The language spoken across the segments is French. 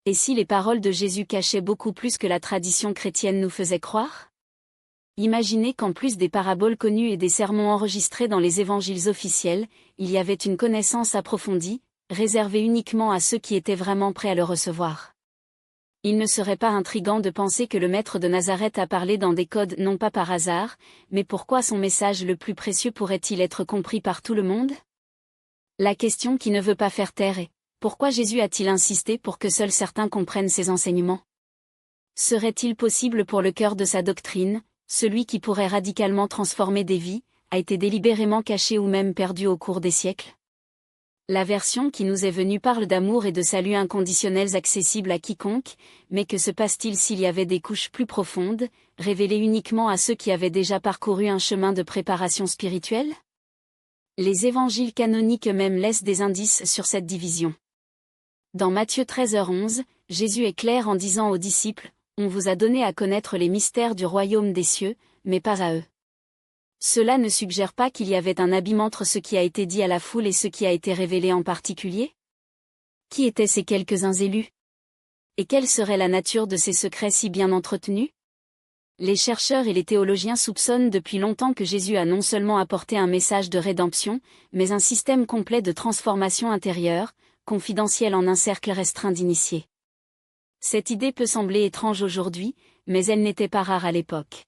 Et si les paroles de Jésus cachaient beaucoup plus que la tradition chrétienne nous faisait croire? Imaginez qu'en plus des paraboles connues et des sermons enregistrés dans les évangiles officiels, il y avait une connaissance approfondie, réservée uniquement à ceux qui étaient vraiment prêts à le recevoir. Il ne serait pas intriguant de penser que le maître de Nazareth a parlé dans des codes non pas par hasard, mais pourquoi son message le plus précieux pourrait-il être compris par tout le monde? La question qui ne veut pas faire taire est: pourquoi Jésus a-t-il insisté pour que seuls certains comprennent ses enseignements? Serait-il possible pour le cœur de sa doctrine, celui qui pourrait radicalement transformer des vies, a été délibérément caché ou même perdu au cours des siècles? La version qui nous est venue parle d'amour et de salut inconditionnels accessibles à quiconque, mais que se passe-t-il s'il y avait des couches plus profondes, révélées uniquement à ceux qui avaient déjà parcouru un chemin de préparation spirituelle? Les évangiles canoniques eux-mêmes laissent des indices sur cette division. Dans Matthieu 13h11, Jésus est clair en disant aux disciples: « On vous a donné à connaître les mystères du royaume des cieux, mais pas à eux. » Cela ne suggère pas qu'il y avait un abîme entre ce qui a été dit à la foule et ce qui a été révélé en particulier? Qui étaient ces quelques-uns élus? Et quelle serait la nature de ces secrets si bien entretenus? Les chercheurs et les théologiens soupçonnent depuis longtemps que Jésus a non seulement apporté un message de rédemption, mais un système complet de transformation intérieure, confidentiel en un cercle restreint d'initiés. Cette idée peut sembler étrange aujourd'hui, mais elle n'était pas rare à l'époque.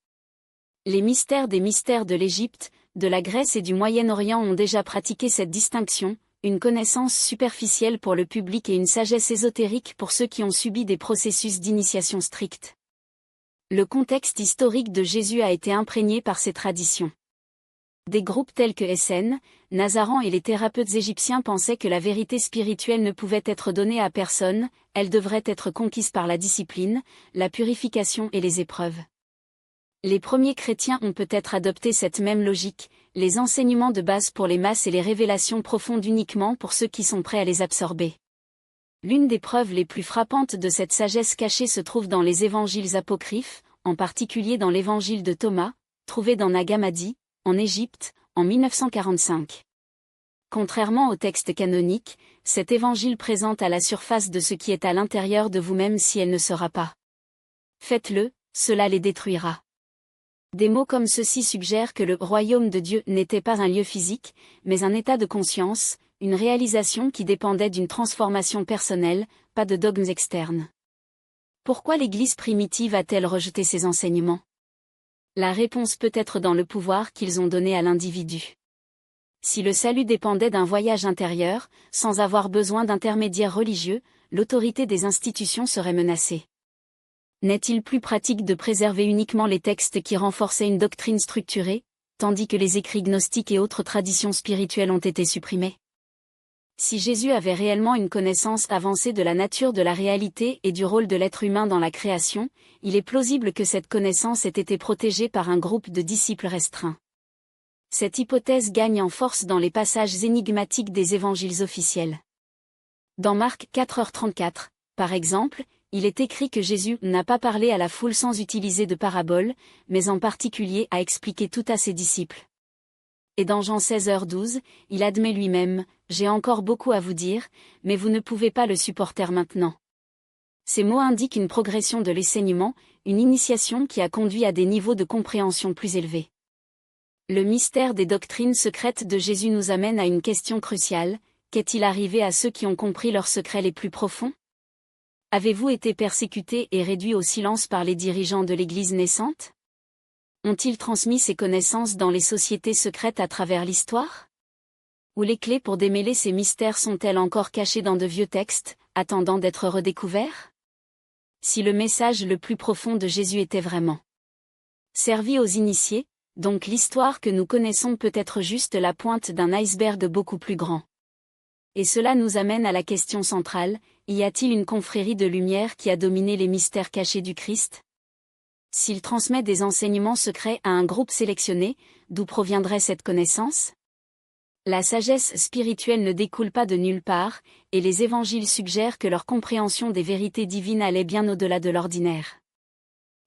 Les mystères des mystères de l'Égypte, de la Grèce et du Moyen-Orient ont déjà pratiqué cette distinction, une connaissance superficielle pour le public et une sagesse ésotérique pour ceux qui ont subi des processus d'initiation stricts. Le contexte historique de Jésus a été imprégné par ces traditions. Des groupes tels que Essène, Nazaran et les thérapeutes égyptiens pensaient que la vérité spirituelle ne pouvait être donnée à personne, elle devrait être conquise par la discipline, la purification et les épreuves. Les premiers chrétiens ont peut-être adopté cette même logique, les enseignements de base pour les masses et les révélations profondes uniquement pour ceux qui sont prêts à les absorber. L'une des preuves les plus frappantes de cette sagesse cachée se trouve dans les évangiles apocryphes, en particulier dans l'évangile de Thomas, trouvé dans Nag Hammadi, en Égypte, en 1945. Contrairement au texte canonique, cet évangile présente à la surface de ce qui est à l'intérieur de vous-même si elle ne sera pas. Faites-le, cela les détruira. Des mots comme ceux-ci suggèrent que le royaume de Dieu n'était pas un lieu physique, mais un état de conscience, une réalisation qui dépendait d'une transformation personnelle, pas de dogmes externes. Pourquoi l'Église primitive a-t-elle rejeté ces enseignements? La réponse peut être dans le pouvoir qu'ils ont donné à l'individu. Si le salut dépendait d'un voyage intérieur, sans avoir besoin d'intermédiaires religieux, l'autorité des institutions serait menacée. N'est-il plus pratique de préserver uniquement les textes qui renforçaient une doctrine structurée, tandis que les écrits gnostiques et autres traditions spirituelles ont été supprimés? Si Jésus avait réellement une connaissance avancée de la nature de la réalité et du rôle de l'être humain dans la création, il est plausible que cette connaissance ait été protégée par un groupe de disciples restreints. Cette hypothèse gagne en force dans les passages énigmatiques des évangiles officiels. Dans Marc 4h34, par exemple, il est écrit que Jésus n'a pas parlé à la foule sans utiliser de paraboles, mais en particulier a expliqué tout à ses disciples. Et dans Jean 16h12, il admet lui-même: « J'ai encore beaucoup à vous dire, mais vous ne pouvez pas le supporter maintenant. » Ces mots indiquent une progression de l'enseignement, une initiation qui a conduit à des niveaux de compréhension plus élevés. Le mystère des doctrines secrètes de Jésus nous amène à une question cruciale: qu'est-il arrivé à ceux qui ont compris leurs secrets les plus profonds? Avez-vous été persécutés et réduits au silence par les dirigeants de l'Église naissante? Ont-ils transmis ces connaissances dans les sociétés secrètes à travers l'histoire? Ou les clés pour démêler ces mystères sont-elles encore cachées dans de vieux textes, attendant d'être redécouverts? Si le message le plus profond de Jésus était vraiment servi aux initiés, donc l'histoire que nous connaissons peut être juste la pointe d'un iceberg beaucoup plus grand. Et cela nous amène à la question centrale: y a-t-il une confrérie de lumière qui a dominé les mystères cachés du Christ? S'il transmet des enseignements secrets à un groupe sélectionné, d'où proviendrait cette connaissance? La sagesse spirituelle ne découle pas de nulle part, et les évangiles suggèrent que leur compréhension des vérités divines allait bien au-delà de l'ordinaire.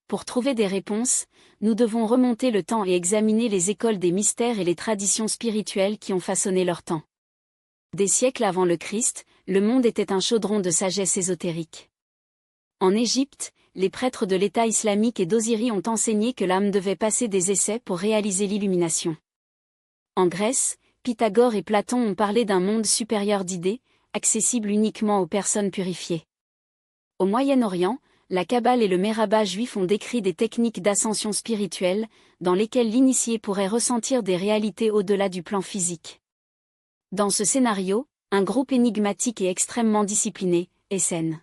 Pour trouver des réponses, nous devons remonter le temps et examiner les écoles des mystères et les traditions spirituelles qui ont façonné leur temps. Des siècles avant le Christ, le monde était un chaudron de sagesse ésotérique. En Égypte, les prêtres de l'État islamique et d'Osiris ont enseigné que l'âme devait passer des essais pour réaliser l'illumination. En Grèce, Pythagore et Platon ont parlé d'un monde supérieur d'idées, accessible uniquement aux personnes purifiées. Au Moyen-Orient, la Kabbale et le Meraba juif ont décrit des techniques d'ascension spirituelle, dans lesquelles l'initié pourrait ressentir des réalités au-delà du plan physique. Dans ce scénario, un groupe énigmatique et extrêmement discipliné, Essène.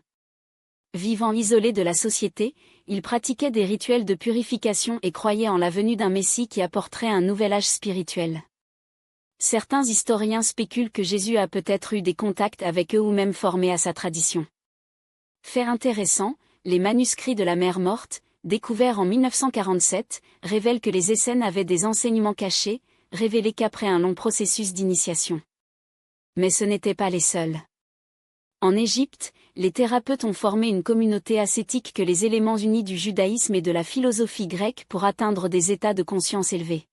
Vivant isolé de la société, ils pratiquaient des rituels de purification et croyaient en la venue d'un Messie qui apporterait un nouvel âge spirituel. Certains historiens spéculent que Jésus a peut-être eu des contacts avec eux ou même formé à sa tradition. Fait intéressant, les manuscrits de la Mer Morte, découverts en 1947, révèlent que les Essènes avaient des enseignements cachés, révélés qu'après un long processus d'initiation. Mais ce n'étaient pas les seuls. En Égypte, les thérapeutes ont formé une communauté ascétique que les éléments unis du judaïsme et de la philosophie grecque pour atteindre des états de conscience élevés.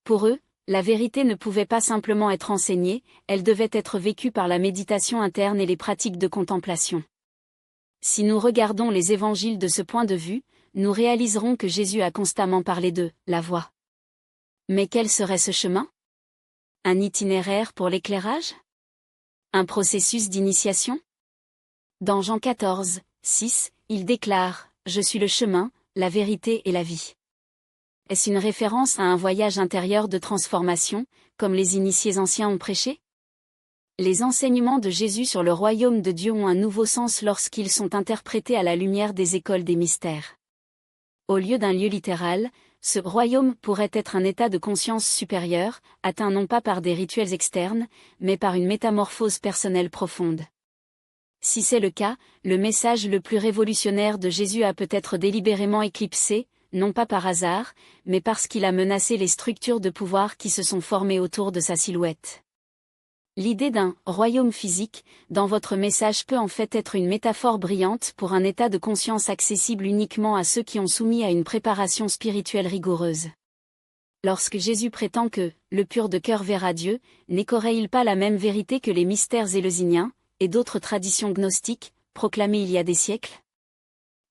Pour eux, la vérité ne pouvait pas simplement être enseignée, elle devait être vécue par la méditation interne et les pratiques de contemplation. Si nous regardons les évangiles de ce point de vue, nous réaliserons que Jésus a constamment parlé de « la voie ». Mais quel serait ce chemin? Un itinéraire pour l'éclairage? Un processus d'initiation? Dans Jean 14, 6, il déclare « Je suis le chemin, la vérité et la vie ». Est-ce une référence à un voyage intérieur de transformation, comme les initiés anciens ont prêché? Les enseignements de Jésus sur le royaume de Dieu ont un nouveau sens lorsqu'ils sont interprétés à la lumière des écoles des mystères. Au lieu d'un lieu littéral, ce royaume pourrait être un état de conscience supérieur, atteint non pas par des rituels externes, mais par une métamorphose personnelle profonde. Si c'est le cas, le message le plus révolutionnaire de Jésus a peut-être délibérément éclipsé, non pas par hasard, mais parce qu'il a menacé les structures de pouvoir qui se sont formées autour de sa silhouette. L'idée d'un « royaume physique » dans votre message peut en fait être une métaphore brillante pour un état de conscience accessible uniquement à ceux qui ont soumis à une préparation spirituelle rigoureuse. Lorsque Jésus prétend que « le pur de cœur verra Dieu », n'écorrait-il pas la même vérité que les mystères éleusiniens, et d'autres traditions gnostiques, proclamées il y a des siècles?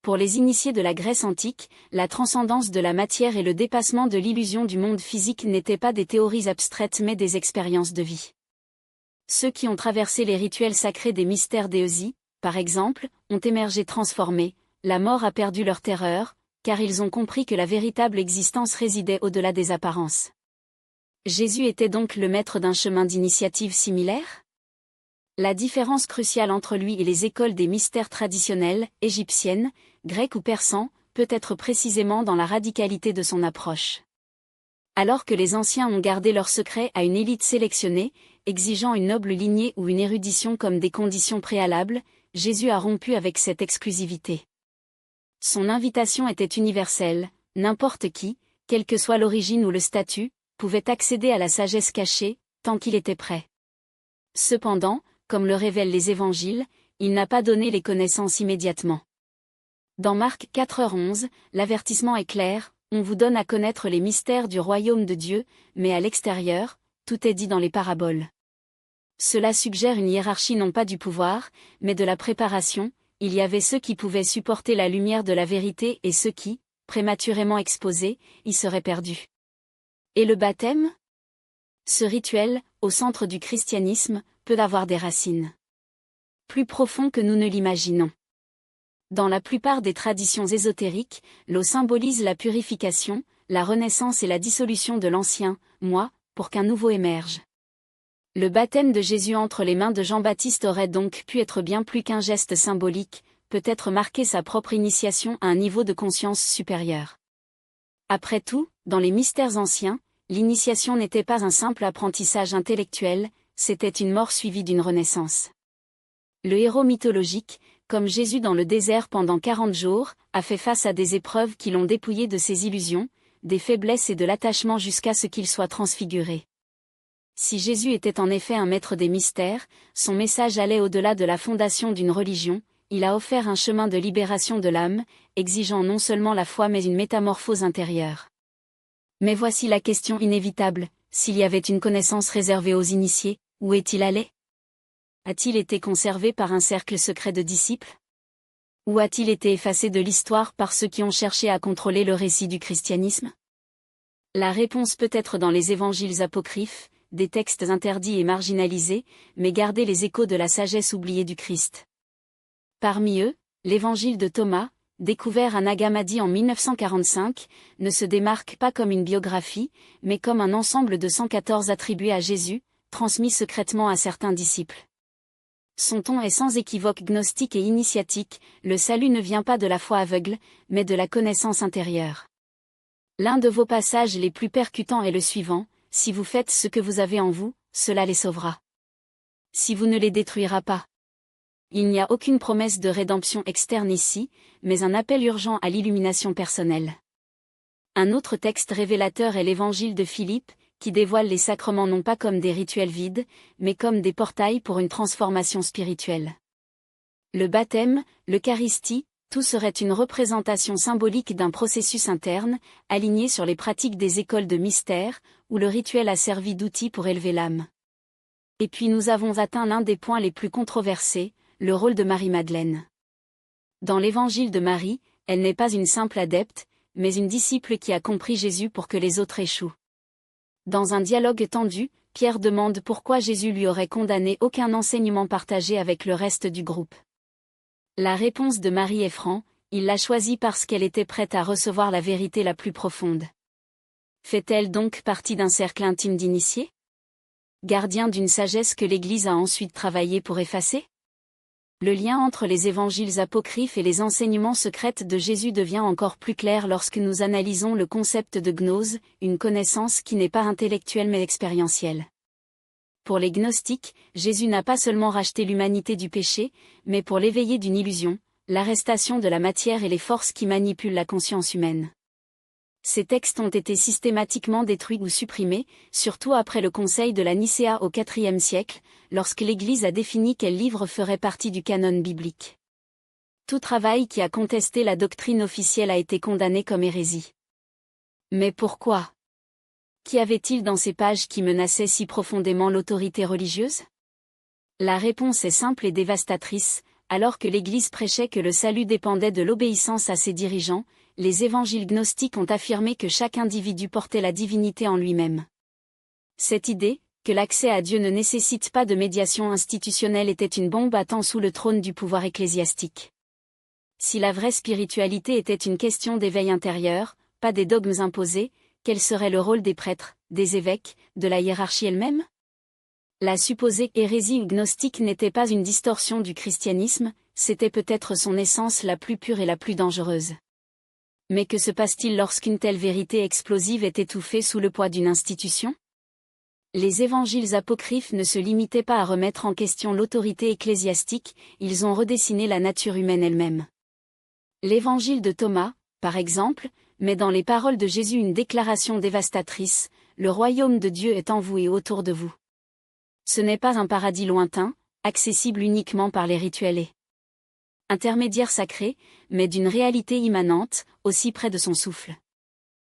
Pour les initiés de la Grèce antique, la transcendance de la matière et le dépassement de l'illusion du monde physique n'étaient pas des théories abstraites mais des expériences de vie. Ceux qui ont traversé les rituels sacrés des mystères d'Éosie, par exemple, ont émergé transformés, la mort a perdu leur terreur, car ils ont compris que la véritable existence résidait au-delà des apparences. Jésus était donc le maître d'un chemin d'initiative similaire? La différence cruciale entre lui et les écoles des mystères traditionnelles, égyptiennes, grecques ou persan, peut être précisément dans la radicalité de son approche. Alors que les anciens ont gardé leur secret à une élite sélectionnée, exigeant une noble lignée ou une érudition comme des conditions préalables, Jésus a rompu avec cette exclusivité. Son invitation était universelle, n'importe qui, quelle que soit l'origine ou le statut, pouvait accéder à la sagesse cachée, tant qu'il était prêt. Cependant, comme le révèlent les évangiles, il n'a pas donné les connaissances immédiatement. Dans Marc 4h11, l'avertissement est clair, on vous donne à connaître les mystères du royaume de Dieu, mais à l'extérieur, tout est dit dans les paraboles. Cela suggère une hiérarchie non pas du pouvoir, mais de la préparation, il y avait ceux qui pouvaient supporter la lumière de la vérité et ceux qui, prématurément exposés, y seraient perdus. Et le baptême? Ce rituel, au centre du christianisme, peut avoir des racines plus profondes que nous ne l'imaginons. Dans la plupart des traditions ésotériques, l'eau symbolise la purification, la renaissance et la dissolution de l'ancien moi, pour qu'un nouveau émerge. Le baptême de Jésus entre les mains de Jean-Baptiste aurait donc pu être bien plus qu'un geste symbolique, peut-être marquer sa propre initiation à un niveau de conscience supérieur. Après tout, dans les mystères anciens, l'initiation n'était pas un simple apprentissage intellectuel, c'était une mort suivie d'une renaissance. Le héros mythologique, comme Jésus dans le désert pendant 40 jours, a fait face à des épreuves qui l'ont dépouillé de ses illusions, des faiblesses et de l'attachement jusqu'à ce qu'il soit transfiguré. Si Jésus était en effet un maître des mystères, son message allait au-delà de la fondation d'une religion, il a offert un chemin de libération de l'âme, exigeant non seulement la foi mais une métamorphose intérieure. Mais voici la question inévitable, s'il y avait une connaissance réservée aux initiés, où est-il allé? A-t-il été conservé par un cercle secret de disciples? Ou a-t-il été effacé de l'histoire par ceux qui ont cherché à contrôler le récit du christianisme? La réponse peut être dans les évangiles apocryphes, des textes interdits et marginalisés, mais gardez les échos de la sagesse oubliée du Christ. Parmi eux, l'évangile de Thomas, découvert à Nag Hammadi en 1945, ne se démarque pas comme une biographie, mais comme un ensemble de 114 attribués à Jésus, transmis secrètement à certains disciples. Son ton est sans équivoque gnostique et initiatique, le salut ne vient pas de la foi aveugle, mais de la connaissance intérieure. L'un de vos passages les plus percutants est le suivant: si vous faites ce que vous avez en vous, cela les sauvera. Si vous ne les détruira pas. Il n'y a aucune promesse de rédemption externe ici, mais un appel urgent à l'illumination personnelle. Un autre texte révélateur est l'évangile de Philippe, qui dévoile les sacrements non pas comme des rituels vides, mais comme des portails pour une transformation spirituelle. Le baptême, l'Eucharistie, tout serait une représentation symbolique d'un processus interne, aligné sur les pratiques des écoles de mystère, où le rituel a servi d'outil pour élever l'âme. Et puis nous avons atteint l'un des points les plus controversés, le rôle de Marie-Madeleine. Dans l'évangile de Marie, elle n'est pas une simple adepte, mais une disciple qui a compris Jésus pour que les autres échouent. Dans un dialogue tendu, Pierre demande pourquoi Jésus lui aurait condamné aucun enseignement partagé avec le reste du groupe. La réponse de Marie est franche: il l'a choisie parce qu'elle était prête à recevoir la vérité la plus profonde. Fait-elle donc partie d'un cercle intime d'initiés? Gardien d'une sagesse que l'Église a ensuite travaillé pour effacer? Le lien entre les évangiles apocryphes et les enseignements secrets de Jésus devient encore plus clair lorsque nous analysons le concept de gnose, une connaissance qui n'est pas intellectuelle mais expérientielle. Pour les gnostiques, Jésus n'a pas seulement racheté l'humanité du péché, mais pour l'éveiller d'une illusion, l'arrestation de la matière et les forces qui manipulent la conscience humaine. Ces textes ont été systématiquement détruits ou supprimés, surtout après le Concile de la Nicéa au IVe siècle, lorsque l'Église a défini quels livres feraient partie du canon biblique. Tout travail qui a contesté la doctrine officielle a été condamné comme hérésie. Mais pourquoi? Qu'y avait-il dans ces pages qui menaçaient si profondément l'autorité religieuse? La réponse est simple et dévastatrice: alors que l'Église prêchait que le salut dépendait de l'obéissance à ses dirigeants, les évangiles gnostiques ont affirmé que chaque individu portait la divinité en lui-même. Cette idée, que l'accès à Dieu ne nécessite pas de médiation institutionnelle, était une bombe à temps sous le trône du pouvoir ecclésiastique. Si la vraie spiritualité était une question d'éveil intérieur, pas des dogmes imposés, quel serait le rôle des prêtres, des évêques, de la hiérarchie elle-même? La supposée hérésie gnostique n'était pas une distorsion du christianisme, c'était peut-être son essence la plus pure et la plus dangereuse. Mais que se passe-t-il lorsqu'une telle vérité explosive est étouffée sous le poids d'une institution? Les évangiles apocryphes ne se limitaient pas à remettre en question l'autorité ecclésiastique, ils ont redessiné la nature humaine elle-même. L'évangile de Thomas, par exemple, met dans les paroles de Jésus une déclaration dévastatrice: le royaume de Dieu est en vous et autour de vous. Ce n'est pas un paradis lointain, accessible uniquement par les rituels intermédiaires sacrés, mais d'une réalité immanente, aussi près de son souffle.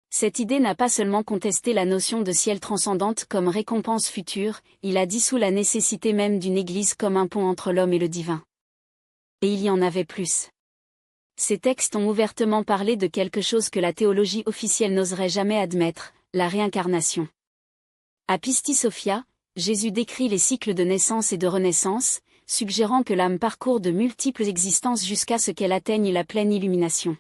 Cette idée n'a pas seulement contesté la notion de ciel transcendante comme récompense future, il a dissous la nécessité même d'une Église comme un pont entre l'homme et le divin. Et il y en avait plus. Ces textes ont ouvertement parlé de quelque chose que la théologie officielle n'oserait jamais admettre: la réincarnation. À Pistis Sophia, Jésus décrit les cycles de naissance et de renaissance, suggérant que l'âme parcourt de multiples existences jusqu'à ce qu'elle atteigne la pleine illumination.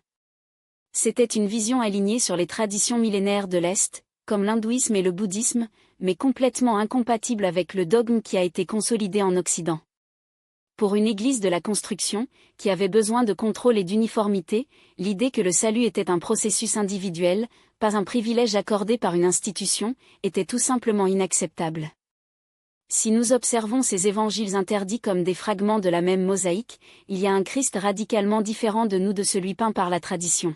C'était une vision alignée sur les traditions millénaires de l'Est, comme l'hindouisme et le bouddhisme, mais complètement incompatible avec le dogme qui a été consolidé en Occident. Pour une Église de la construction, qui avait besoin de contrôle et d'uniformité, l'idée que le salut était un processus individuel, pas un privilège accordé par une institution, était tout simplement inacceptable. Si nous observons ces évangiles interdits comme des fragments de la même mosaïque, il y a un Christ radicalement différent de nous, de celui peint par la tradition.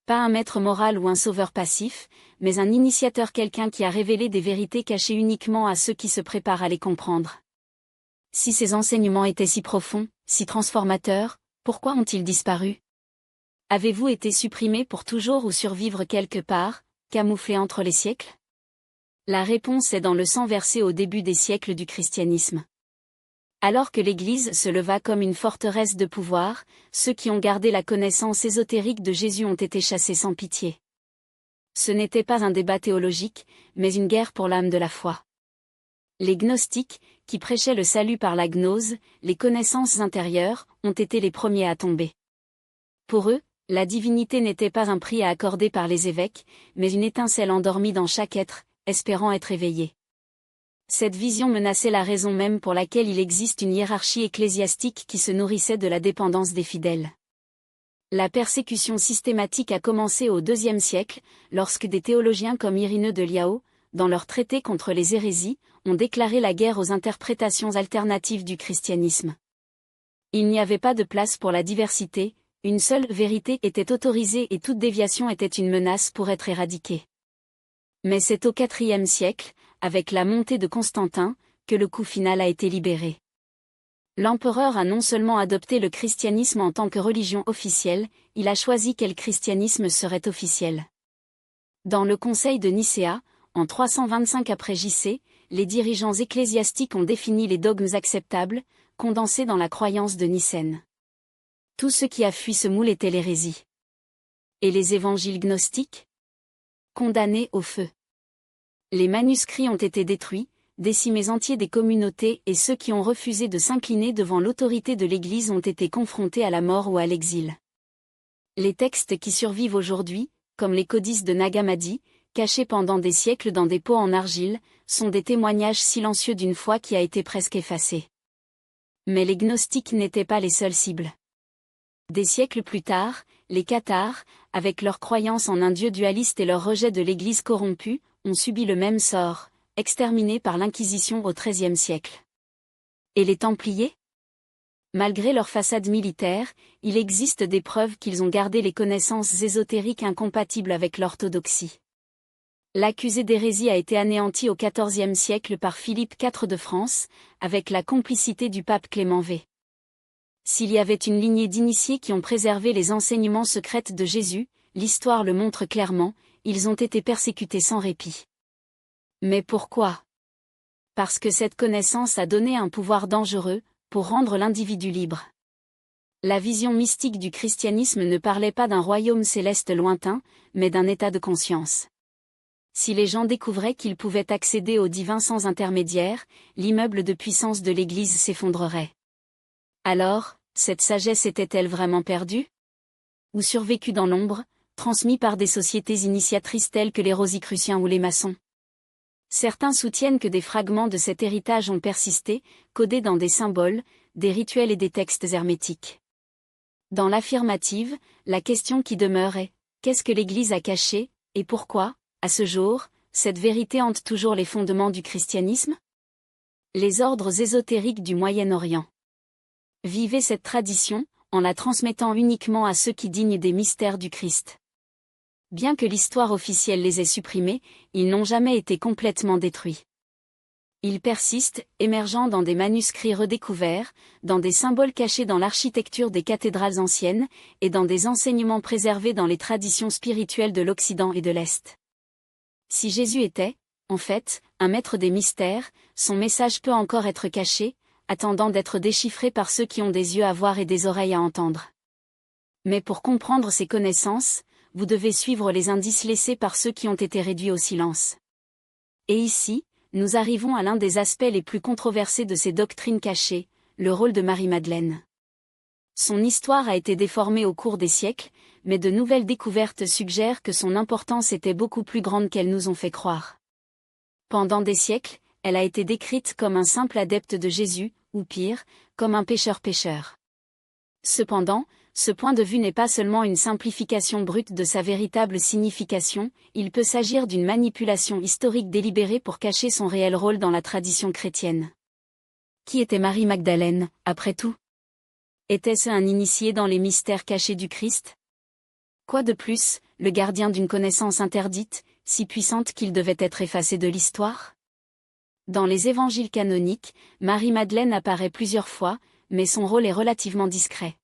Pas un maître moral ou un sauveur passif, mais un initiateur, quelqu'un qui a révélé des vérités cachées uniquement à ceux qui se préparent à les comprendre. Si ces enseignements étaient si profonds, si transformateurs, pourquoi ont-ils disparu? Avez-vous été supprimés pour toujours ou survivre quelque part, camouflés entre les siècles? La réponse est dans le sang versé au début des siècles du christianisme. Alors que l'Église se leva comme une forteresse de pouvoir, ceux qui ont gardé la connaissance ésotérique de Jésus ont été chassés sans pitié. Ce n'était pas un débat théologique, mais une guerre pour l'âme de la foi. Les gnostiques, qui prêchaient le salut par la gnose, les connaissances intérieures, ont été les premiers à tomber. Pour eux, la divinité n'était pas un prix à accorder par les évêques, mais une étincelle endormie dans chaque être, espérant être éveillé. Cette vision menaçait la raison même pour laquelle il existe une hiérarchie ecclésiastique qui se nourrissait de la dépendance des fidèles. La persécution systématique a commencé au IIe siècle, lorsque des théologiens comme Irénée de Lyon, dans leur traité contre les hérésies, ont déclaré la guerre aux interprétations alternatives du christianisme. Il n'y avait pas de place pour la diversité, une seule vérité était autorisée et toute déviation était une menace pour être éradiquée. Mais c'est au IVe siècle, avec la montée de Constantin, que le coup final a été libéré. L'empereur a non seulement adopté le christianisme en tant que religion officielle, il a choisi quel christianisme serait officiel. Dans le Conseil de Nicéa, en 325 après J.C., les dirigeants ecclésiastiques ont défini les dogmes acceptables, condensés dans la croyance de Nicène. Tout ce qui a fui ce moule était l'hérésie. Et les évangiles gnostiques ? Condamnés au feu. Les manuscrits ont été détruits, décimés entiers des communautés et ceux qui ont refusé de s'incliner devant l'autorité de l'Église ont été confrontés à la mort ou à l'exil. Les textes qui survivent aujourd'hui, comme les codices de Nag Hammadi, cachés pendant des siècles dans des pots en argile, sont des témoignages silencieux d'une foi qui a été presque effacée. Mais les gnostiques n'étaient pas les seules cibles. Des siècles plus tard, les cathares, avec leur croyance en un dieu dualiste et leur rejet de l'Église corrompue, ont subi le même sort, exterminés par l'Inquisition au XIIIe siècle. Et les Templiers ? Malgré leur façade militaire, il existe des preuves qu'ils ont gardé les connaissances ésotériques incompatibles avec l'orthodoxie. L'accusé d'hérésie a été anéanti au XIVe siècle par Philippe IV de France, avec la complicité du pape Clément V. S'il y avait une lignée d'initiés qui ont préservé les enseignements secrets de Jésus, l'histoire le montre clairement, ils ont été persécutés sans répit. Mais pourquoi ? Parce que cette connaissance a donné un pouvoir dangereux, pour rendre l'individu libre. La vision mystique du christianisme ne parlait pas d'un royaume céleste lointain, mais d'un état de conscience. Si les gens découvraient qu'ils pouvaient accéder au divin sans intermédiaire, l'immeuble de puissance de l'Église s'effondrerait. Alors, cette sagesse était-elle vraiment perdue ? Ou survécue dans l'ombre, transmise par des sociétés initiatrices telles que les Rosicruciens ou les maçons ? Certains soutiennent que des fragments de cet héritage ont persisté, codés dans des symboles, des rituels et des textes hermétiques. Dans l'affirmative, la question qui demeure est, qu'est-ce que l'Église a caché, et pourquoi, à ce jour, cette vérité hante toujours les fondements du christianisme ? Les ordres ésotériques du Moyen-Orient. Vivez cette tradition, en la transmettant uniquement à ceux qui dignent des mystères du Christ. Bien que l'histoire officielle les ait supprimés, ils n'ont jamais été complètement détruits. Ils persistent, émergeant dans des manuscrits redécouverts, dans des symboles cachés dans l'architecture des cathédrales anciennes, et dans des enseignements préservés dans les traditions spirituelles de l'Occident et de l'Est. Si Jésus était, en fait, un maître des mystères, son message peut encore être caché, attendant d'être déchiffré par ceux qui ont des yeux à voir et des oreilles à entendre. Mais pour comprendre ces connaissances, vous devez suivre les indices laissés par ceux qui ont été réduits au silence. Et ici, nous arrivons à l'un des aspects les plus controversés de ces doctrines cachées, le rôle de Marie-Madeleine. Son histoire a été déformée au cours des siècles, mais de nouvelles découvertes suggèrent que son importance était beaucoup plus grande qu'elles nous ont fait croire. Pendant des siècles, elle a été décrite comme un simple adepte de Jésus, ou pire, comme un pécheur. Cependant, ce point de vue n'est pas seulement une simplification brute de sa véritable signification, il peut s'agir d'une manipulation historique délibérée pour cacher son réel rôle dans la tradition chrétienne. Qui était Marie-Magdalène, après tout ? Était-ce un initié dans les mystères cachés du Christ ? Quoi de plus, le gardien d'une connaissance interdite, si puissante qu'il devait être effacé de l'histoire ? Dans les évangiles canoniques, Marie-Madeleine apparaît plusieurs fois, mais son rôle est relativement discret.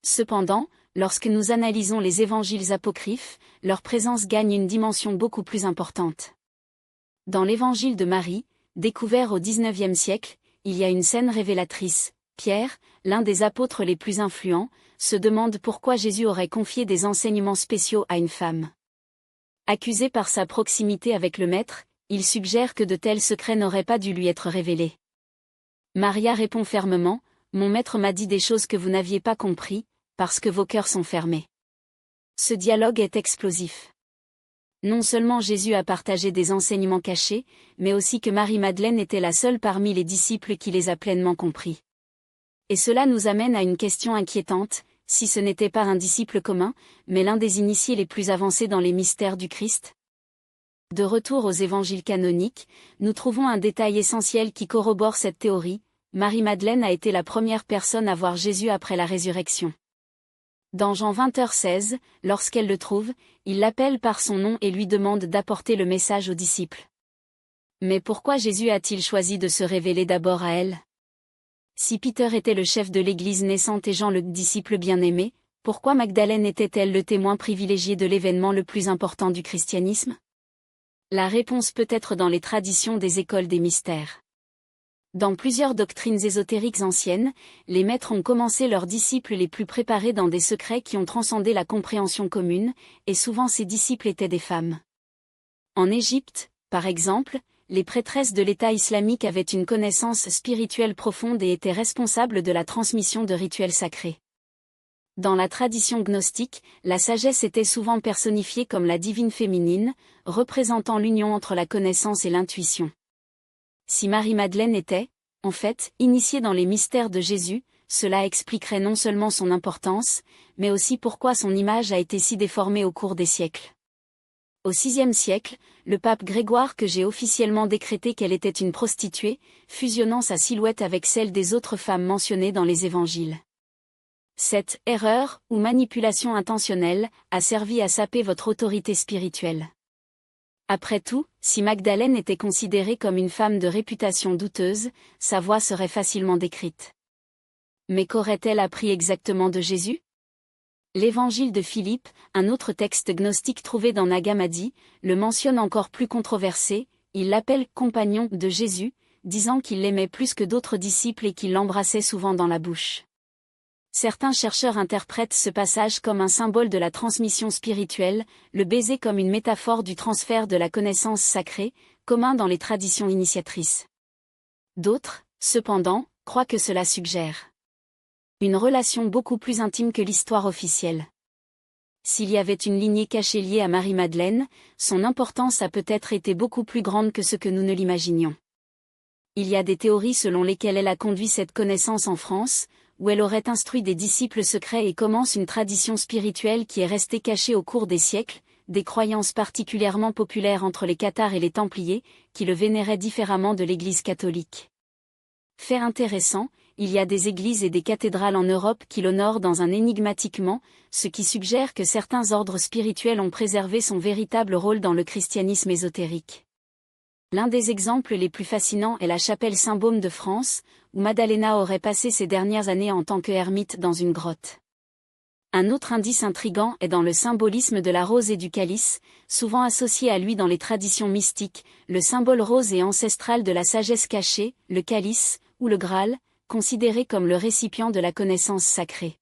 Cependant, lorsque nous analysons les évangiles apocryphes, leur présence gagne une dimension beaucoup plus importante. Dans l'évangile de Marie, découvert au XIXe siècle, il y a une scène révélatrice. Pierre, l'un des apôtres les plus influents, se demande pourquoi Jésus aurait confié des enseignements spéciaux à une femme. Accusé par sa proximité avec le Maître, il suggère que de tels secrets n'auraient pas dû lui être révélés. Maria répond fermement, « Mon Maître m'a dit des choses que vous n'aviez pas compris, parce que vos cœurs sont fermés. » Ce dialogue est explosif. Non seulement Jésus a partagé des enseignements cachés, mais aussi que Marie-Madeleine était la seule parmi les disciples qui les a pleinement compris. Et cela nous amène à une question inquiétante, si ce n'était pas un disciple commun, mais l'un des initiés les plus avancés dans les mystères du Christ. De retour aux évangiles canoniques, nous trouvons un détail essentiel qui corrobore cette théorie. Marie-Madeleine a été la première personne à voir Jésus après la résurrection. Dans Jean 20h16, lorsqu'elle le trouve, il l'appelle par son nom et lui demande d'apporter le message aux disciples. Mais pourquoi Jésus a-t-il choisi de se révéler d'abord à elle? Si Peter était le chef de l'Église naissante et Jean le disciple bien-aimé, pourquoi Magdalène était-elle le témoin privilégié de l'événement le plus important du christianisme? La réponse peut être dans les traditions des écoles des mystères. Dans plusieurs doctrines ésotériques anciennes, les maîtres ont commencé leurs disciples les plus préparés dans des secrets qui ont transcendé la compréhension commune, et souvent ces disciples étaient des femmes. En Égypte, par exemple, les prêtresses de l'État islamique avaient une connaissance spirituelle profonde et étaient responsables de la transmission de rituels sacrés. Dans la tradition gnostique, la sagesse était souvent personnifiée comme la divine féminine, représentant l'union entre la connaissance et l'intuition. Si Marie-Madeleine était, en fait, initiée dans les mystères de Jésus, cela expliquerait non seulement son importance, mais aussi pourquoi son image a été si déformée au cours des siècles. Au VIe siècle, le pape Grégoire que j'ai officiellement décrété qu'elle était une prostituée, fusionnant sa silhouette avec celle des autres femmes mentionnées dans les évangiles. Cette « erreur » ou manipulation intentionnelle a servi à saper votre autorité spirituelle. Après tout, si Magdalène était considérée comme une femme de réputation douteuse, sa voix serait facilement décrite. Mais qu'aurait-elle appris exactement de Jésus? L'Évangile de Philippe, un autre texte gnostique trouvé dans Nag Hammadi, le mentionne encore plus controversé, il l'appelle « compagnon de Jésus », disant qu'il l'aimait plus que d'autres disciples et qu'il l'embrassait souvent dans la bouche. Certains chercheurs interprètent ce passage comme un symbole de la transmission spirituelle, le baiser comme une métaphore du transfert de la connaissance sacrée, commun dans les traditions initiatrices. D'autres, cependant, croient que cela suggère une relation beaucoup plus intime que l'histoire officielle. S'il y avait une lignée cachée liée à Marie-Madeleine, son importance a peut-être été beaucoup plus grande que ce que nous ne l'imaginions. Il y a des théories selon lesquelles elle a conduit cette connaissance en France, où elle aurait instruit des disciples secrets et commence une tradition spirituelle qui est restée cachée au cours des siècles, des croyances particulièrement populaires entre les cathares et les templiers, qui le vénéraient différemment de l'Église catholique. Fait intéressant, il y a des églises et des cathédrales en Europe qui l'honorent dans un énigmatiquement, ce qui suggère que certains ordres spirituels ont préservé son véritable rôle dans le christianisme ésotérique. L'un des exemples les plus fascinants est la chapelle Saint-Baume de France, où Maddalena aurait passé ses dernières années en tant qu'ermite dans une grotte. Un autre indice intrigant est dans le symbolisme de la rose et du calice, souvent associé à lui dans les traditions mystiques, le symbole rose et ancestral de la sagesse cachée, le calice, ou le Graal, considéré comme le récipient de la connaissance sacrée.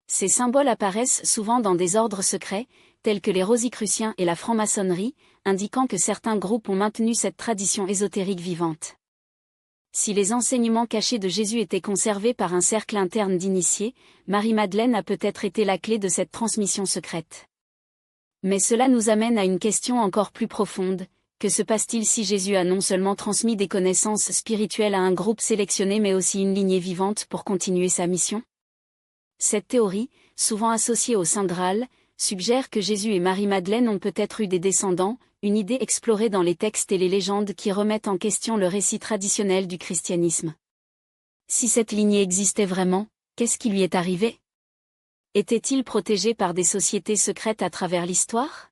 Ces symboles apparaissent souvent dans des ordres secrets, tels que les Rosicruciens et la franc-maçonnerie, indiquant que certains groupes ont maintenu cette tradition ésotérique vivante. Si les enseignements cachés de Jésus étaient conservés par un cercle interne d'initiés, Marie-Madeleine a peut-être été la clé de cette transmission secrète. Mais cela nous amène à une question encore plus profonde. Que se passe-t-il si Jésus a non seulement transmis des connaissances spirituelles à un groupe sélectionné mais aussi une lignée vivante pour continuer sa mission? Cette théorie, souvent associée au Saint Graal, suggère que Jésus et Marie-Madeleine ont peut-être eu des descendants, une idée explorée dans les textes et les légendes qui remettent en question le récit traditionnel du christianisme. Si cette lignée existait vraiment, qu'est-ce qui lui est arrivé? Était-il protégé par des sociétés secrètes à travers l'histoire?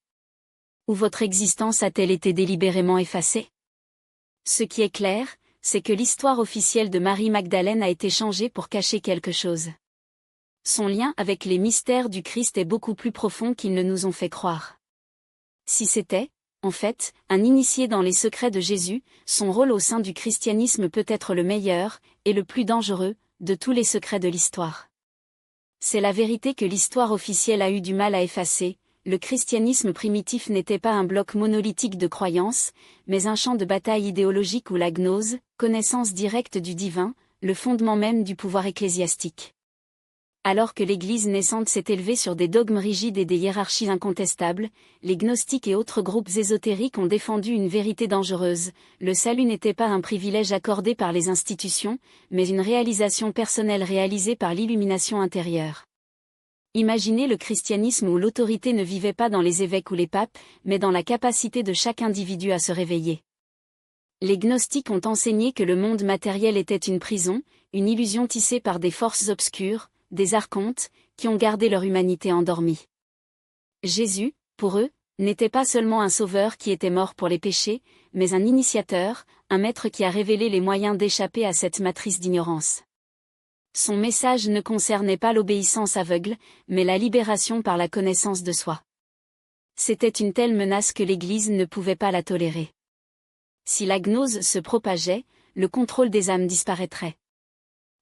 Ou votre existence a-t-elle été délibérément effacée? Ce qui est clair, c'est que l'histoire officielle de Marie-Magdalène a été changée pour cacher quelque chose. Son lien avec les mystères du Christ est beaucoup plus profond qu'ils ne nous ont fait croire. Si c'était, En fait, un initié dans les secrets de Jésus, son rôle au sein du christianisme peut être le meilleur, et le plus dangereux, de tous les secrets de l'histoire. C'est la vérité que l'histoire officielle a eu du mal à effacer. Le christianisme primitif n'était pas un bloc monolithique de croyances, mais un champ de bataille idéologique où la gnose, connaissance directe du divin, le fondement même du pouvoir ecclésiastique. Alors que l'Église naissante s'est élevée sur des dogmes rigides et des hiérarchies incontestables, les gnostiques et autres groupes ésotériques ont défendu une vérité dangereuse. Le salut n'était pas un privilège accordé par les institutions, mais une réalisation personnelle réalisée par l'illumination intérieure. Imaginez le christianisme où l'autorité ne vivait pas dans les évêques ou les papes, mais dans la capacité de chaque individu à se réveiller. Les gnostiques ont enseigné que le monde matériel était une prison, une illusion tissée par des forces obscures, des archontes, qui ont gardé leur humanité endormie. Jésus, pour eux, n'était pas seulement un sauveur qui était mort pour les péchés, mais un initiateur, un maître qui a révélé les moyens d'échapper à cette matrice d'ignorance. Son message ne concernait pas l'obéissance aveugle, mais la libération par la connaissance de soi. C'était une telle menace que l'Église ne pouvait pas la tolérer. Si la gnose se propageait, le contrôle des âmes disparaîtrait.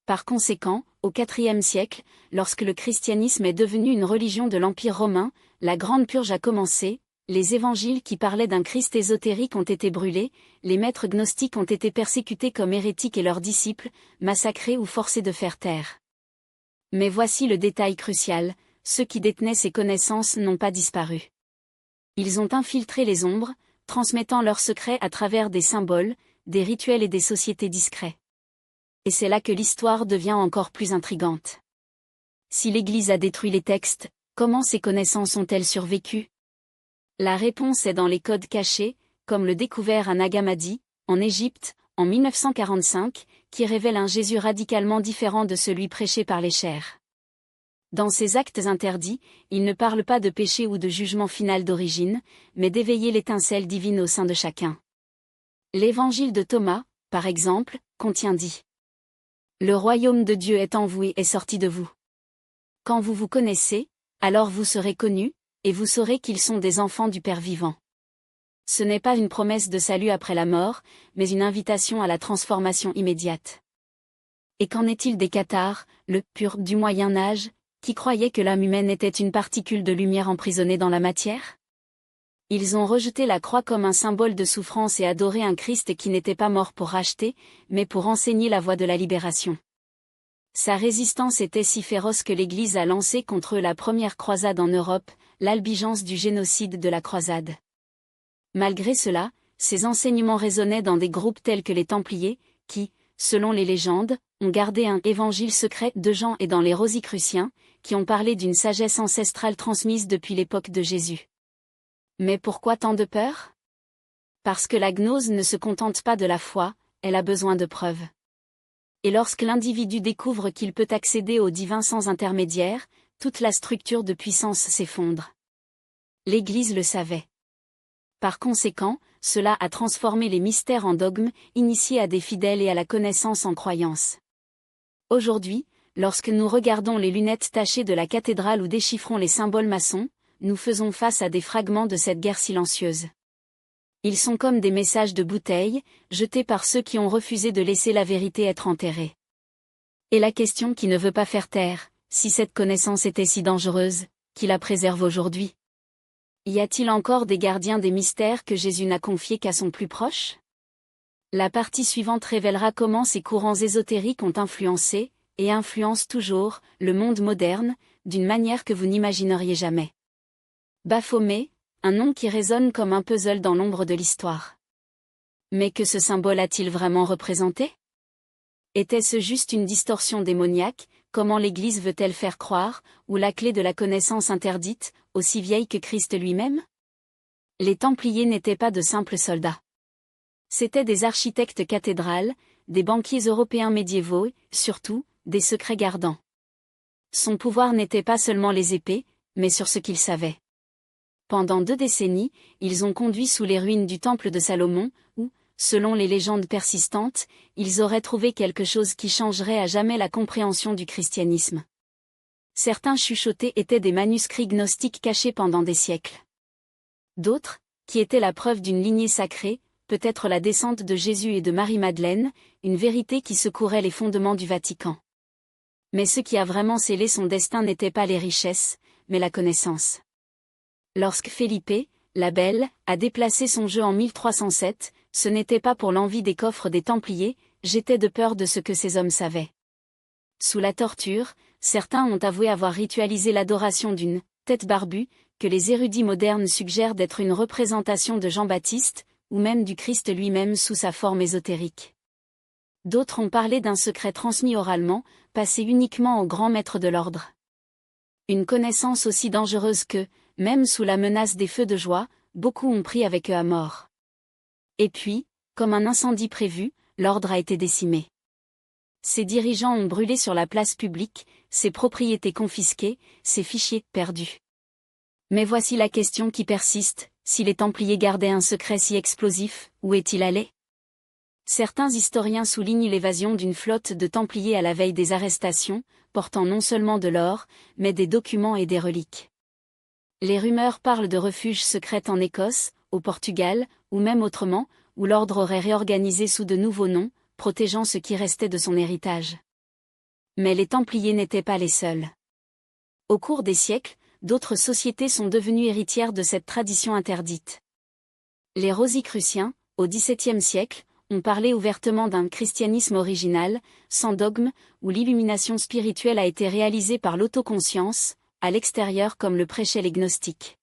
Par conséquent, au IVe siècle, lorsque le christianisme est devenu une religion de l'Empire romain, la Grande Purge a commencé, les évangiles qui parlaient d'un Christ ésotérique ont été brûlés, les maîtres gnostiques ont été persécutés comme hérétiques et leurs disciples, massacrés ou forcés de faire taire. Mais voici le détail crucial, ceux qui détenaient ces connaissances n'ont pas disparu. Ils ont infiltré les ombres, transmettant leurs secrets à travers des symboles, des rituels et des sociétés discrets. Et c'est là que l'histoire devient encore plus intrigante. Si l'Église a détruit les textes, comment ces connaissances ont-elles survécu? La réponse est dans les codes cachés, comme le découvert à Nag Hammadi, en Égypte, en 1945, qui révèle un Jésus radicalement différent de celui prêché par les chers. Dans ces actes interdits, il ne parle pas de péché ou de jugement final d'origine, mais d'éveiller l'étincelle divine au sein de chacun. L'évangile de Thomas, par exemple, contient dit. Le royaume de Dieu est en vous et est sorti de vous. Quand vous vous connaissez, alors vous serez connus, et vous saurez qu'ils sont des enfants du Père vivant. Ce n'est pas une promesse de salut après la mort, mais une invitation à la transformation immédiate. Et qu'en est-il des cathares, le pur du Moyen Âge, qui croyaient que l'âme humaine était une particule de lumière emprisonnée dans la matière? Ils ont rejeté la croix comme un symbole de souffrance et adoré un Christ qui n'était pas mort pour racheter, mais pour enseigner la voie de la libération. Sa résistance était si féroce que l'Église a lancé contre eux la première croisade en Europe, l'albigeance du génocide de la croisade. Malgré cela, ces enseignements résonnaient dans des groupes tels que les Templiers, qui, selon les légendes, ont gardé un évangile secret de Jean et dans les Rosicruciens, qui ont parlé d'une sagesse ancestrale transmise depuis l'époque de Jésus. Mais pourquoi tant de peur? Parce que la gnose ne se contente pas de la foi, elle a besoin de preuves. Et lorsque l'individu découvre qu'il peut accéder au divin sans intermédiaire, toute la structure de puissance s'effondre. L'Église le savait. Par conséquent, cela a transformé les mystères en dogmes, initiés à des fidèles et à la connaissance en croyance. Aujourd'hui, lorsque nous regardons les lunettes tachées de la cathédrale ou déchiffrons les symboles maçons, nous faisons face à des fragments de cette guerre silencieuse. Ils sont comme des messages de bouteilles, jetés par ceux qui ont refusé de laisser la vérité être enterrée. Et la question qui ne veut pas faire taire, si cette connaissance était si dangereuse, qui la préserve aujourd'hui? Y a-t-il encore des gardiens des mystères que Jésus n'a confiés qu'à son plus proche? La partie suivante révélera comment ces courants ésotériques ont influencé, et influencent toujours, le monde moderne, d'une manière que vous n'imagineriez jamais. Baphomet, un nom qui résonne comme un puzzle dans l'ombre de l'histoire. Mais que ce symbole a-t-il vraiment représenté? Était-ce juste une distorsion démoniaque, comment l'Église veut-elle faire croire, ou la clé de la connaissance interdite, aussi vieille que Christ lui-même? Les Templiers n'étaient pas de simples soldats. C'étaient des architectes cathédrales, des banquiers européens médiévaux, et, surtout, des secrets gardants. Son pouvoir n'était pas seulement les épées, mais sur ce qu'ils savaient. Pendant 2 décennies, ils ont conduit sous les ruines du temple de Salomon, où, selon les légendes persistantes, ils auraient trouvé quelque chose qui changerait à jamais la compréhension du christianisme. Certains chuchotés étaient des manuscrits gnostiques cachés pendant des siècles. D'autres, qui était la preuve d'une lignée sacrée, peut-être la descente de Jésus et de Marie-Madeleine, une vérité qui secourait les fondements du Vatican. Mais ce qui a vraiment scellé son destin n'était pas les richesses, mais la connaissance. Lorsque Felipe, la Belle, a déplacé son jeu en 1307, ce n'était pas pour l'envie des coffres des Templiers, j'étais de peur de ce que ces hommes savaient. Sous la torture, certains ont avoué avoir ritualisé l'adoration d'une tête barbue, que les érudits modernes suggèrent d'être une représentation de Jean-Baptiste, ou même du Christ lui-même sous sa forme ésotérique. D'autres ont parlé d'un secret transmis oralement, passé uniquement au grand maître de l'ordre. Une connaissance aussi dangereuse que, même sous la menace des feux de joie, beaucoup ont pris avec eux à mort. Et puis, comme un incendie prévu, l'ordre a été décimé. Ses dirigeants ont brûlé sur la place publique, ses propriétés confisquées, ses fichiers perdus. Mais voici la question qui persiste, si les Templiers gardaient un secret si explosif, où est-il allé ? Certains historiens soulignent l'évasion d'une flotte de Templiers à la veille des arrestations, portant non seulement de l'or, mais des documents et des reliques. Les rumeurs parlent de refuges secrets en Écosse, au Portugal, ou même autrement, où l'ordre aurait réorganisé sous de nouveaux noms, protégeant ce qui restait de son héritage. Mais les Templiers n'étaient pas les seuls. Au cours des siècles, d'autres sociétés sont devenues héritières de cette tradition interdite. Les Rosicruciens, au XVIIe siècle, ont parlé ouvertement d'un christianisme original, sans dogme, où l'illumination spirituelle a été réalisée par l'autoconscience, à l'extérieur comme le prêchaient les gnostiques.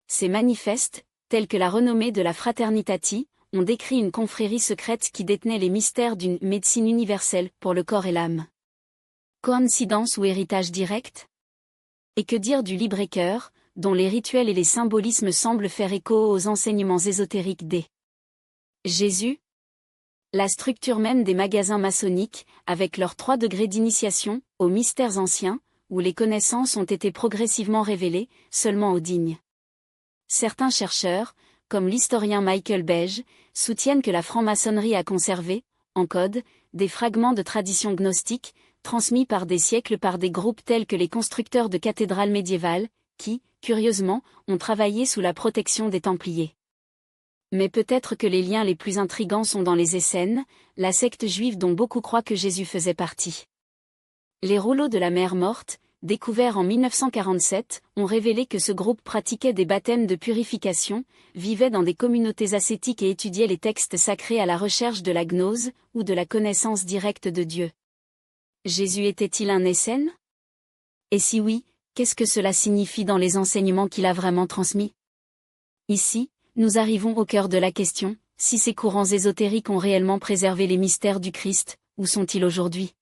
Ces manifestes, tels que la renommée de la Fraternitati, ont décrit une confrérie secrète qui détenait les mystères d'une médecine universelle pour le corps et l'âme. Coïncidence ou héritage direct ? Et que dire du Librécœur, dont les rituels et les symbolismes semblent faire écho aux enseignements ésotériques des Jésus ? La structure même des magasins maçonniques, avec leurs 3 degrés d'initiation, aux mystères anciens, où les connaissances ont été progressivement révélées, seulement aux dignes. Certains chercheurs, comme l'historien Michael Beige, soutiennent que la franc-maçonnerie a conservé, en code, des fragments de traditions gnostiques, transmis par des siècles par des groupes tels que les constructeurs de cathédrales médiévales, qui, curieusement, ont travaillé sous la protection des Templiers. Mais peut-être que les liens les plus intrigants sont dans les Essénes, la secte juive dont beaucoup croient que Jésus faisait partie. Les rouleaux de la mer morte, découverts en 1947, ont révélé que ce groupe pratiquait des baptêmes de purification, vivait dans des communautés ascétiques et étudiait les textes sacrés à la recherche de la gnose, ou de la connaissance directe de Dieu. Jésus était-il un Essène ? Et si oui, qu'est-ce que cela signifie dans les enseignements qu'il a vraiment transmis ? Ici, nous arrivons au cœur de la question, si ces courants ésotériques ont réellement préservé les mystères du Christ, où sont-ils aujourd'hui ?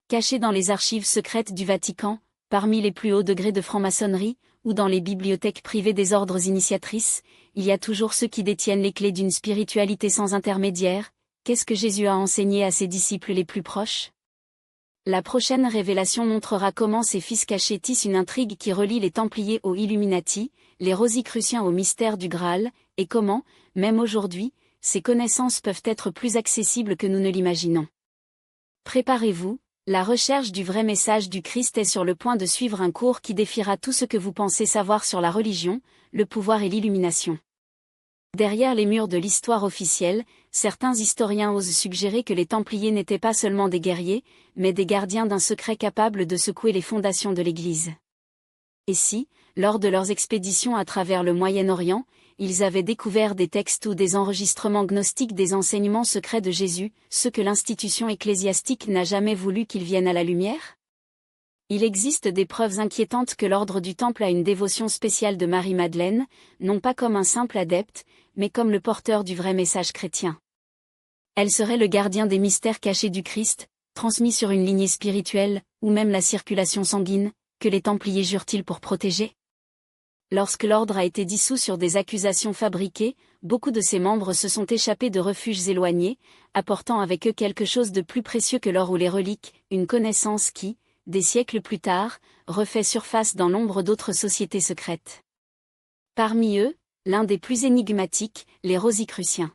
Cachés dans les archives secrètes du Vatican, parmi les plus hauts degrés de franc-maçonnerie, ou dans les bibliothèques privées des ordres initiatrices, il y a toujours ceux qui détiennent les clés d'une spiritualité sans intermédiaire. Qu'est-ce que Jésus a enseigné à ses disciples les plus proches ? La prochaine révélation montrera comment ses fils cachés tissent une intrigue qui relie les Templiers aux Illuminati, les Rosicruciens au mystère du Graal, et comment, même aujourd'hui, ces connaissances peuvent être plus accessibles que nous ne l'imaginons. Préparez-vous, la recherche du vrai message du Christ est sur le point de suivre un cours qui défiera tout ce que vous pensez savoir sur la religion, le pouvoir et l'illumination. Derrière les murs de l'histoire officielle, certains historiens osent suggérer que les Templiers n'étaient pas seulement des guerriers, mais des gardiens d'un secret capable de secouer les fondations de l'Église. Et si, lors de leurs expéditions à travers le Moyen-Orient, ils avaient découvert des textes ou des enregistrements gnostiques des enseignements secrets de Jésus, ce que l'institution ecclésiastique n'a jamais voulu qu'ils viennent à la lumière ? Il existe des preuves inquiétantes que l'ordre du Temple a une dévotion spéciale de Marie-Madeleine, non pas comme un simple adepte, mais comme le porteur du vrai message chrétien. Elle serait le gardien des mystères cachés du Christ, transmis sur une lignée spirituelle, ou même la circulation sanguine, que les Templiers jurent-ils pour protéger ? Lorsque l'ordre a été dissous sur des accusations fabriquées, beaucoup de ses membres se sont échappés de refuges éloignés, apportant avec eux quelque chose de plus précieux que l'or ou les reliques, une connaissance qui, des siècles plus tard, refait surface dans l'ombre d'autres sociétés secrètes. Parmi eux, l'un des plus énigmatiques, les Rosicruciens.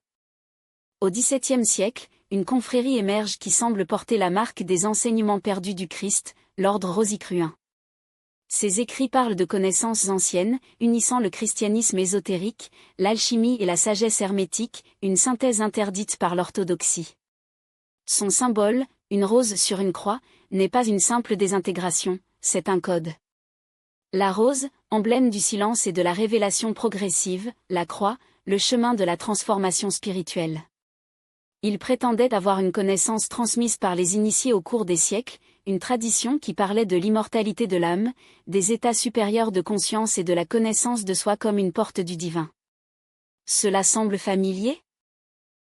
Au XVIIe siècle, une confrérie émerge qui semble porter la marque des enseignements perdus du Christ, l'ordre rosicruien. Ces écrits parlent de connaissances anciennes, unissant le christianisme ésotérique, l'alchimie et la sagesse hermétique, une synthèse interdite par l'orthodoxie. Son symbole, une rose sur une croix, n'est pas une simple désintégration, c'est un code. La rose, emblème du silence et de la révélation progressive, la croix, le chemin de la transformation spirituelle. Il prétendait avoir une connaissance transmise par les initiés au cours des siècles, une tradition qui parlait de l'immortalité de l'âme, des états supérieurs de conscience et de la connaissance de soi comme une porte du divin. Cela semble familier ?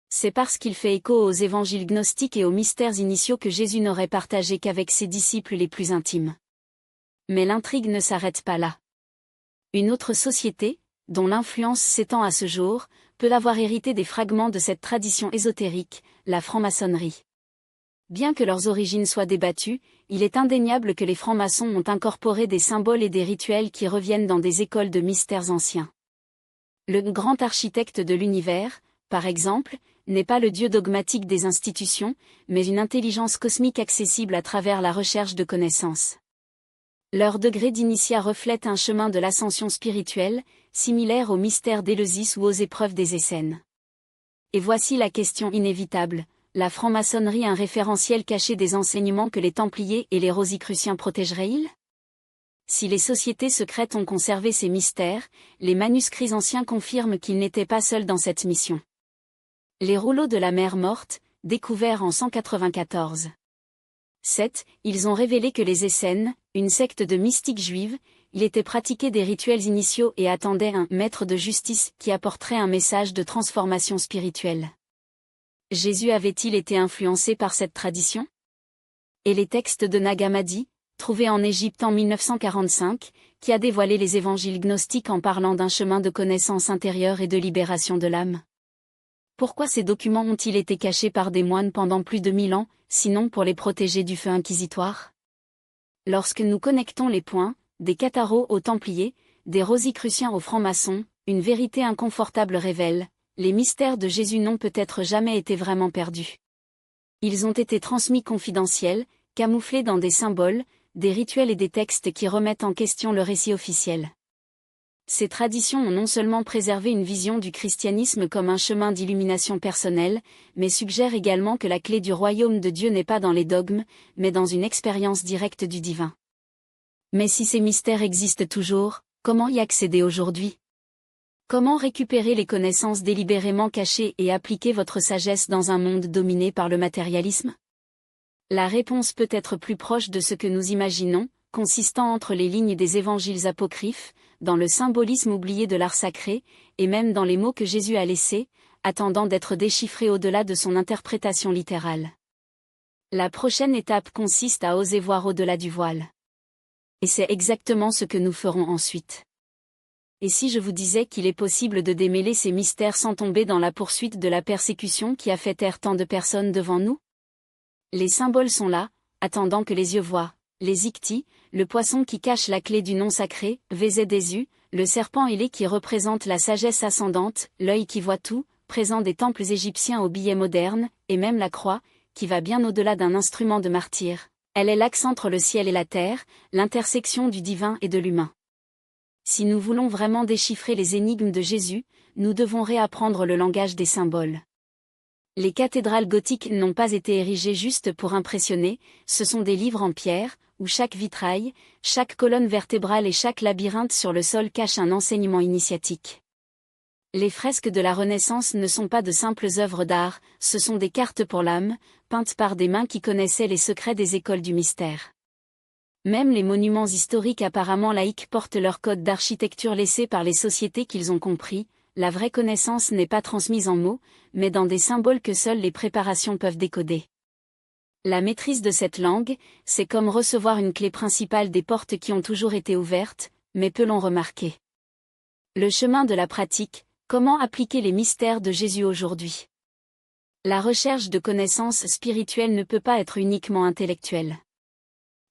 C'est parce qu'il fait écho aux évangiles gnostiques et aux mystères initiaux que Jésus n'aurait partagé qu'avec ses disciples les plus intimes. Mais l'intrigue ne s'arrête pas là. Une autre société, dont l'influence s'étend à ce jour, peut avoir hérité des fragments de cette tradition ésotérique, la franc-maçonnerie. Bien que leurs origines soient débattues, il est indéniable que les francs-maçons ont incorporé des symboles et des rituels qui reviennent dans des écoles de mystères anciens. Le grand architecte de l'univers, par exemple, n'est pas le dieu dogmatique des institutions, mais une intelligence cosmique accessible à travers la recherche de connaissances. Leur degré d'initiat reflète un chemin de l'ascension spirituelle, similaire aux mystères d'Éleusis ou aux épreuves des Essènes. Et voici la question inévitable, la franc-maçonnerie un référentiel caché des enseignements que les Templiers et les Rosicruciens protégeraient-ils ? Si les sociétés secrètes ont conservé ces mystères, les manuscrits anciens confirment qu'ils n'étaient pas seuls dans cette mission. Les rouleaux de la mer morte, découverts en 194. 7, ils ont révélé que les Essènes, une secte de mystiques juives, il était pratiqué des rituels initiaux et attendait un maître de justice qui apporterait un message de transformation spirituelle. Jésus avait-il été influencé par cette tradition ? Et les textes de Nag Hammadi, trouvés en Égypte en 1945, qui a dévoilé les évangiles gnostiques en parlant d'un chemin de connaissance intérieure et de libération de l'âme. Pourquoi ces documents ont-ils été cachés par des moines pendant plus de 1000 ans, sinon pour les protéger du feu inquisitoire ? Lorsque nous connectons les points, des catharos aux Templiers, des Rosicruciens aux francs-maçons, une vérité inconfortable révèle, les mystères de Jésus n'ont peut-être jamais été vraiment perdus. Ils ont été transmis confidentiels, camouflés dans des symboles, des rituels et des textes qui remettent en question le récit officiel. Ces traditions ont non seulement préservé une vision du christianisme comme un chemin d'illumination personnelle, mais suggèrent également que la clé du royaume de Dieu n'est pas dans les dogmes, mais dans une expérience directe du divin. Mais si ces mystères existent toujours, comment y accéder aujourd'hui ? Comment récupérer les connaissances délibérément cachées et appliquer votre sagesse dans un monde dominé par le matérialisme ? La réponse peut être plus proche de ce que nous imaginons, consistant entre les lignes des évangiles apocryphes, dans le symbolisme oublié de l'art sacré, et même dans les mots que Jésus a laissés, attendant d'être déchiffrés au-delà de son interprétation littérale. La prochaine étape consiste à oser voir au-delà du voile. Et c'est exactement ce que nous ferons ensuite. Et si je vous disais qu'il est possible de démêler ces mystères sans tomber dans la poursuite de la persécution qui a fait taire tant de personnes devant nous ? Les symboles sont là, attendant que les yeux voient. Les ichthys, le poisson qui cache la clé du nom sacré, Vézédésu, le serpent ailé qui représente la sagesse ascendante, l'œil qui voit tout, présent des temples égyptiens aux billets modernes, et même la croix, qui va bien au-delà d'un instrument de martyr. Elle est l'axe entre le ciel et la terre, l'intersection du divin et de l'humain. Si nous voulons vraiment déchiffrer les énigmes de Jésus, nous devons réapprendre le langage des symboles. Les cathédrales gothiques n'ont pas été érigées juste pour impressionner, ce sont des livres en pierre, où chaque vitrail, chaque colonne vertébrale et chaque labyrinthe sur le sol cache un enseignement initiatique. Les fresques de la Renaissance ne sont pas de simples œuvres d'art, ce sont des cartes pour l'âme, peintes par des mains qui connaissaient les secrets des écoles du mystère. Même les monuments historiques apparemment laïques portent leur code d'architecture laissé par les sociétés qu'ils ont compris. La vraie connaissance n'est pas transmise en mots, mais dans des symboles que seules les préparations peuvent décoder. La maîtrise de cette langue, c'est comme recevoir une clé principale des portes qui ont toujours été ouvertes, mais peu l'ont remarqué. Le chemin de la pratique, comment appliquer les mystères de Jésus aujourd'hui ? La recherche de connaissances spirituelles ne peut pas être uniquement intellectuelle.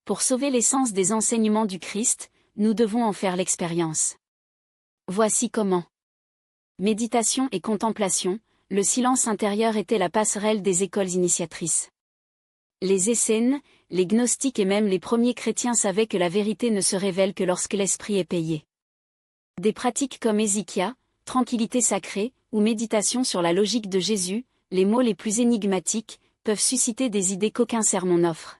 Pour sauver l'essence des enseignements du Christ, nous devons en faire l'expérience. Voici comment. Méditation et contemplation, le silence intérieur était la passerelle des écoles initiatrices. Les Essènes, les gnostiques et même les premiers chrétiens savaient que la vérité ne se révèle que lorsque l'esprit est payé. Des pratiques comme Hésychia, tranquillité sacrée, ou méditation sur la logique de Jésus, les mots les plus énigmatiques, peuvent susciter des idées qu'aucun sermon n'offre.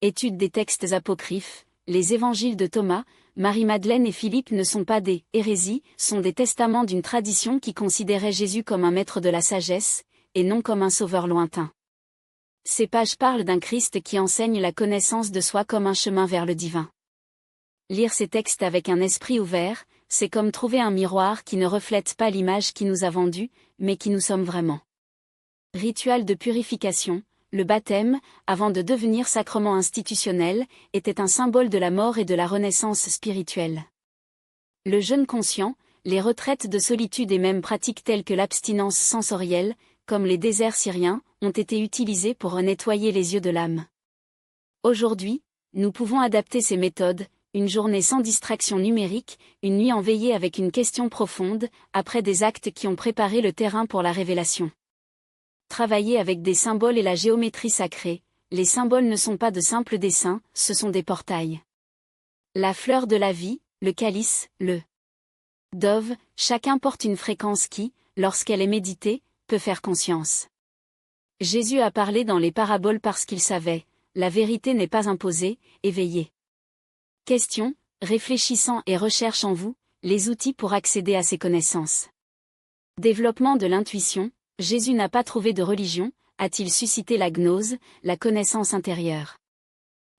Étude des textes apocryphes, les évangiles de Thomas, Marie-Madeleine et Philippe ne sont pas des hérésies, sont des testaments d'une tradition qui considérait Jésus comme un maître de la sagesse, et non comme un sauveur lointain. Ces pages parlent d'un Christ qui enseigne la connaissance de soi comme un chemin vers le divin. Lire ces textes avec un esprit ouvert, c'est comme trouver un miroir qui ne reflète pas l'image qui nous a vendue, mais qui nous sommes vraiment. Rituel de purification, le baptême, avant de devenir sacrement institutionnel, était un symbole de la mort et de la renaissance spirituelle. Le jeûne conscient, les retraites de solitude et même pratiques telles que l'abstinence sensorielle, comme les déserts syriens, ont été utilisées pour nettoyer les yeux de l'âme. Aujourd'hui, nous pouvons adapter ces méthodes, une journée sans distraction numérique, une nuit en veillée avec une question profonde, après des actes qui ont préparé le terrain pour la révélation. Travailler avec des symboles et la géométrie sacrée, les symboles ne sont pas de simples dessins, ce sont des portails. La fleur de la vie, le calice, le dove, chacun porte une fréquence qui, lorsqu'elle est méditée, peut faire conscience. Jésus a parlé dans les paraboles parce qu'il savait, la vérité n'est pas imposée, éveillée. Question, réfléchissant et recherche en vous, les outils pour accéder à ces connaissances. Développement de l'intuition, Jésus n'a pas trouvé de religion, a-t-il suscité la gnose, la connaissance intérieure.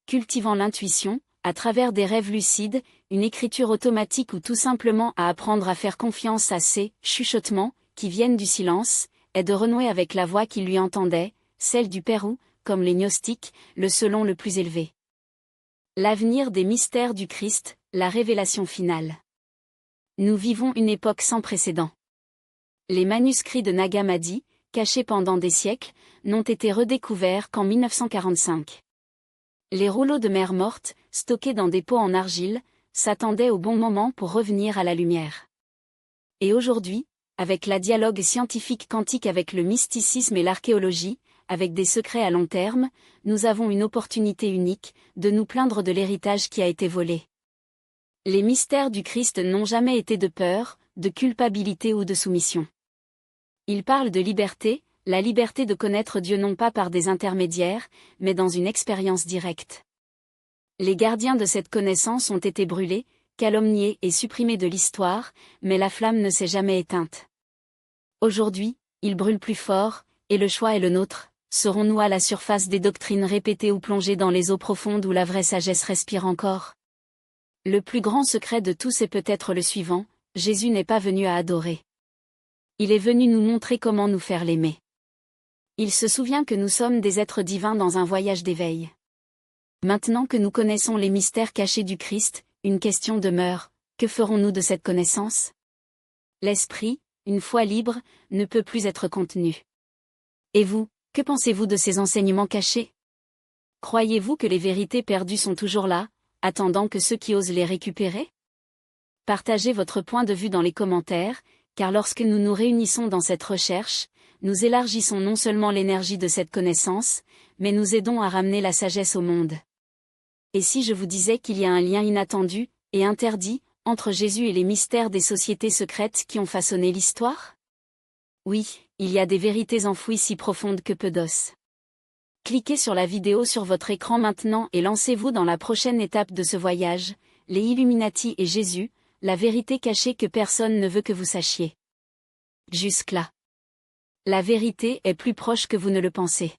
Cultivant l'intuition, à travers des rêves lucides, une écriture automatique ou tout simplement à apprendre à faire confiance à ces chuchotements, qui viennent du silence, est de renouer avec la voix qui lui entendait, celle du Père ou, comme les gnostiques, le selon le plus élevé. L'avenir des mystères du Christ, la révélation finale. Nous vivons une époque sans précédent. Les manuscrits de Nag Hammadi, cachés pendant des siècles, n'ont été redécouverts qu'en 1945. Les rouleaux de mer morte, stockés dans des pots en argile, s'attendaient au bon moment pour revenir à la lumière. Et aujourd'hui, avec la dialogue scientifique quantique avec le mysticisme et l'archéologie, avec des secrets à long terme, nous avons une opportunité unique, de nous plaindre de l'héritage qui a été volé. Les mystères du Christ n'ont jamais été de peur, de culpabilité ou de soumission. Ils parlent de liberté, la liberté de connaître Dieu non pas par des intermédiaires, mais dans une expérience directe. Les gardiens de cette connaissance ont été brûlés, calomniés et supprimés de l'histoire, mais la flamme ne s'est jamais éteinte. Aujourd'hui, ils brûlent plus fort, et le choix est le nôtre. Serons-nous à la surface des doctrines répétées ou plongés dans les eaux profondes où la vraie sagesse respire encore? Le plus grand secret de tous est peut-être le suivant, Jésus n'est pas venu à adorer. Il est venu nous montrer comment nous faire l'aimer. Il se souvient que nous sommes des êtres divins dans un voyage d'éveil. Maintenant que nous connaissons les mystères cachés du Christ, une question demeure, que ferons-nous de cette connaissance? L'esprit, une fois libre, ne peut plus être contenu. Et vous, que pensez-vous de ces enseignements cachés? Croyez-vous que les vérités perdues sont toujours là, attendant que ceux qui osent les récupérer? Partagez votre point de vue dans les commentaires, car lorsque nous nous réunissons dans cette recherche, nous élargissons non seulement l'énergie de cette connaissance, mais nous aidons à ramener la sagesse au monde. Et si je vous disais qu'il y a un lien inattendu, et interdit, entre Jésus et les mystères des sociétés secrètes qui ont façonné l'histoire? Oui, il y a des vérités enfouies si profondes que peu d'os. Cliquez sur la vidéo sur votre écran maintenant et lancez-vous dans la prochaine étape de ce voyage, les Illuminati et Jésus, la vérité cachée que personne ne veut que vous sachiez. Jusque-là. La vérité est plus proche que vous ne le pensez.